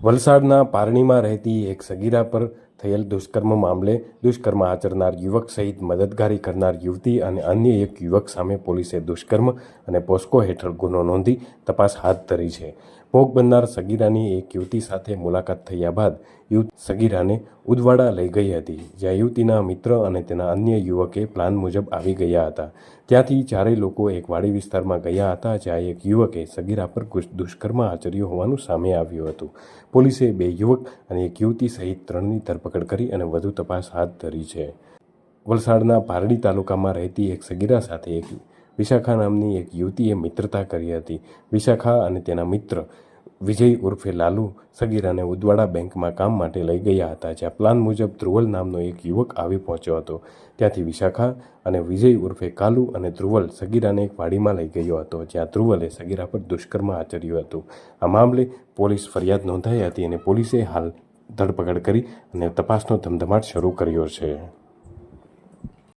વલસાડના પારણીમાં રહેતી એક સગીરા પર થયેલ દુષ્કર્મ મામલે દુષ્કર્મ આચરનાર યુવક સહિત મદદગારી કરનાર યુવતી અને અન્ય એક યુવક સામે પોલીસે દુષ્કર્મ અને પોસ્કો હેઠળ ગુનો નોંધી તપાસ હાથ ધરી છે. ભોગ બનનાર સગીરાની એક યુવતી સાથે મુલાકાત થયા બાદ યુવતી સગીરાને ઉદવાડા લઈ ગઈ હતી, જ્યાં યુવતીના મિત્ર અને તેના અન્ય યુવકે પ્લાન મુજબ આવી ગયા હતા. ત્યાંથી ચારેય લોકો એક વાડી વિસ્તારમાં ગયા હતા, જ્યાં એક યુવકે સગીરા પર દુષ્કર્મ આચર્યું હોવાનું સામે આવ્યું હતું. પોલીસે 2 યુવક અને એક યુવતી સહિત 3ની ધરપકડ કરી અને વધુ તપાસ હાથ ધરી છે. વલસાડના પારડી તાલુકામાં રહેતી એક સગીરા સાથે એક વિશાખા નામની એક યુવતીએ મિત્રતા કરી હતી. વિશાખા અને તેના મિત્ર વિજય ઉર્ફે લાલુ સગીરાને ઉદવાડા બેંકમાં કામ માટે લઈ ગયા હતા, જ્યાં પ્લાન મુજબ ધ્રુવલ નામનો એક યુવક આવી પહોંચ્યો હતો. ત્યાંથી વિશાખા અને વિજય ઉર્ફે કાલુ અને ધ્રુવલ સગીરાને એક વાડીમાં લઈ ગયો હતો, જ્યાં ધ્રુવલે સગીરા પર દુષ્કર્મ આચર્યું હતું. આ મામલે પોલીસ ફરિયાદ નોંધાઈ હતી અને પોલીસે હાલ ધરપકડ કરી અને તપાસનો ધમધમાટ શરૂ કર્યો છે.